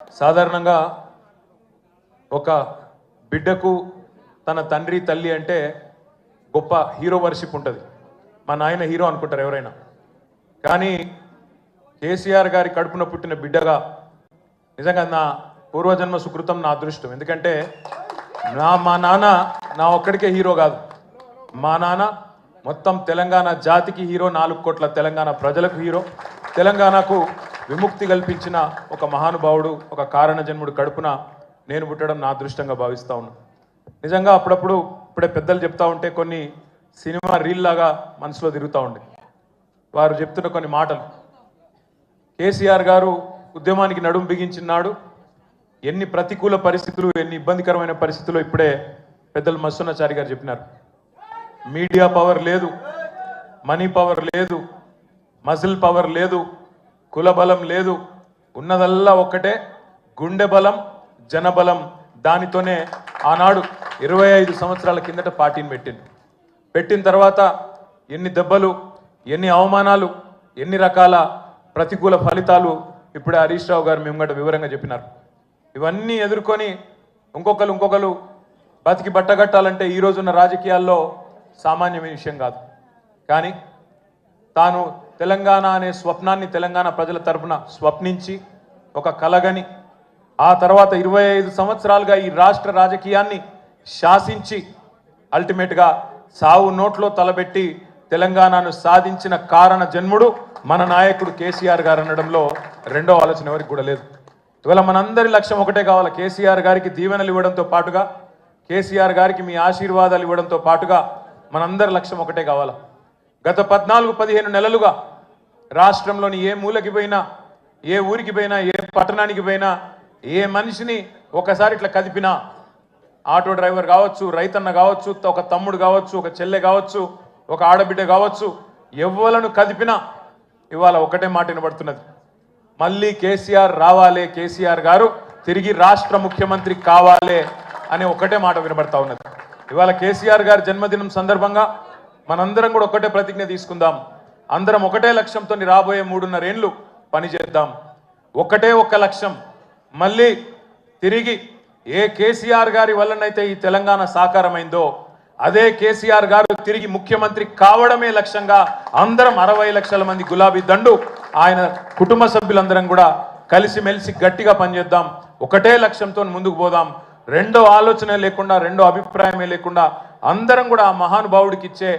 సాధారణంగా ఒక బిడ్డకు తన తండ్రి తల్లి అంటే గొప్ప హీరో వర్షిప్ ఉంటుంది. మా నాయన హీరో అనుకుంటారు ఎవరైనా. కానీ కేసీఆర్ గారి కడుపున పుట్టిన బిడ్డగా నిజంగా నా పూర్వజన్మ సుకృతం, నా అదృష్టం. ఎందుకంటే మా నాన్న నా ఒక్కడికే హీరో కాదు. మా నాన్న మొత్తం తెలంగాణ జాతికి హీరో, 4 కోట్ల తెలంగాణ ప్రజలకు హీరో. తెలంగాణకు విముక్తి కల్పించిన ఒక మహానుభావుడు, ఒక కారణ జన్ముడు కడుపున నేను పుట్టడం నా అదృష్టంగా భావిస్తూ ఉన్నాను. నిజంగా అప్పుడప్పుడు ఇప్పుడే పెద్దలు చెప్తా ఉంటే కొన్ని సినిమా రీల్ లాగా మనసులో తిరుగుతూ ఉండే. వారు చెప్తున్న కొన్ని మాటలు, కేసీఆర్ గారు ఉద్యమానికి నడుం బిగించినాడు. ఎన్ని ప్రతికూల పరిస్థితులు, ఎన్ని ఇబ్బందికరమైన పరిస్థితులు ఇప్పుడే పెద్దలు మస్సున్నాచారి గారు చెప్పినారు. మీడియా పవర్ లేదు, మనీ పవర్ లేదు, మజిల్ పవర్ లేదు, కుల బలం లేదు, ఉన్నదల్లా ఒక్కటే గుండె బలం, జనబలం. దానితోనే ఆనాడు 25 సంవత్సరాల కిందట పార్టీని పెట్టిన తర్వాత ఎన్ని దెబ్బలు, ఎన్ని అవమానాలు, ఎన్ని రకాల ప్రతికూల ఫలితాలు ఇప్పుడే హరీష్ రావు గారు మేము వివరంగా చెప్పినారు. ఇవన్నీ ఎదుర్కొని ఇంకొకరు బతికి బట్టగట్టాలంటే ఈ రోజున్న రాజకీయాల్లో సామాన్యమైన విషయం కాదు. కానీ తాను తెలంగాణ అనే స్వప్నాన్ని తెలంగాణ ప్రజల తరఫున స్వప్నించి ఒక కలగని, ఆ తర్వాత 25 సంవత్సరాలుగా ఈ రాష్ట్ర రాజకీయాన్ని శాసించి అల్టిమేట్గా సావు నోట్లో తలబెట్టి తెలంగాణను సాధించిన కారణ జన్ముడు మన నాయకుడు కేసీఆర్ గారు అనడంలో రెండో ఆలోచన ఎవరికి కూడా లేదు. ఇవాళ మనందరి లక్ష్యం ఒకటే కావాలి. కేసీఆర్ గారికి దీవెనలు ఇవ్వడంతో పాటుగా, కేసీఆర్ గారికి మీ ఆశీర్వాదాలు ఇవ్వడంతో పాటుగా మనందరి లక్ష్యం ఒకటే కావాలి. గత 14-15 నెలలుగా రాష్ట్రంలోని ఏ మూలకి పోయినా, ఏ ఊరికి పోయినా, ఏ పట్టణానికి పోయినా, ఏ మనిషిని ఒకసారి ఇట్లా కదిపినా, ఆటో డ్రైవర్ కావచ్చు, రైతన్న కావచ్చు, ఒక తమ్ముడు కావచ్చు, ఒక చెల్లె కావచ్చు, ఒక ఆడబిడ్డ కావచ్చు, ఎవ్వలను కదిపినా ఇవాళ ఒకటే మాట వినబడుతున్నది, మళ్ళీ కేసీఆర్ రావాలే, కేసీఆర్ గారు తిరిగి రాష్ట్ర ముఖ్యమంత్రి కావాలే అనే ఒకటే మాట వినబడతా ఉన్నది. ఇవాళ కేసీఆర్ గారి జన్మదినం సందర్భంగా మనందరం కూడా ఒకటే ప్రతిజ్ఞ తీసుకుందాం. అందరం ఒకటే లక్ష్యంతో రాబోయే 3.5 ఏళ్ళు పనిచేద్దాం. ఒకటే ఒక్క లక్ష్యం, మళ్ళీ తిరిగి ఏ కేసీఆర్ గారి వల్లనైతే ఈ తెలంగాణ సాకారమైందో అదే కేసీఆర్ గారు తిరిగి ముఖ్యమంత్రి కావడమే లక్ష్యంగా అందరం 60 లక్షల మంది గులాబీ దండు, ఆయన కుటుంబ సభ్యులందరం కూడా కలిసిమెలిసి గట్టిగా పనిచేద్దాం. ఒకటే లక్ష్యంతో ముందుకు పోదాం. రెండో ఆలోచన లేకుండా, రెండో అభిప్రాయమే లేకుండా అందరం కూడా ఆ మహానుభావుడికి ఇచ్చే